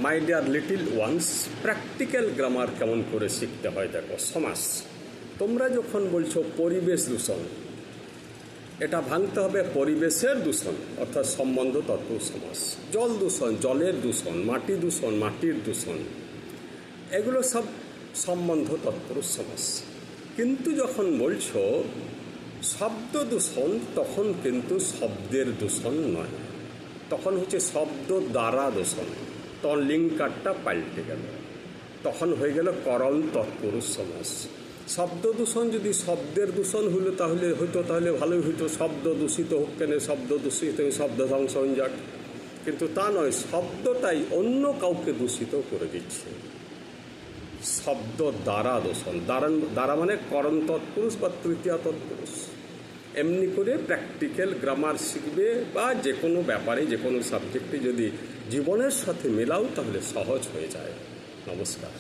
মাই dear little ones, practical grammar কেমন করে শিখতে হয় দেখো। সমাস, তোমরা যখন বলছো পরিবেশ দূষণ, এটা ভাঙতে হবে পরিবেশের দূষণ অর্থাৎ সম্বন্ধ তৎপুরুষ সমাস। জল দূষণ, জলের দূষণ, মাটি দূষণ, মাটির দূষণ, এগুলো সব সম্বন্ধ তৎপুরুষ সমাস। কিন্তু যখন বলছো শব্দ দূষণ, তখন কিন্তু শব্দের দূষণ নয়, তখন হচ্ছে শব্দ দ্বারা দূষণ। তখন লিঙ্কারটা পাল্টে গেল, তখন হয়ে গেল করণ তৎপুরুষ সমাস। শব্দ দূষণ যদি শব্দের দূষণ হলো তাহলে ভালোই হইতো, শব্দ দূষিত হোক কেন, শব্দ দূষিত শব্দ ধ্বংস হয়ে যাক। কিন্তু তা নয়, শব্দটাই অন্য কাউকে দূষিত করে দিচ্ছে। শব্দ দ্বারা দূষণ, দ্বারা মানে করণ তৎপুরুষ বা তৃতীয় তৎপুরুষ। এমনি করে প্র্যাকটিক্যাল গ্রামার শিখবে, বা যে কোনো ব্যাপারে যে কোনো সাবজেক্টে যদি জীবনের সাথে মেলাও তাহলে সহজ হয়ে যায়। নমস্কার।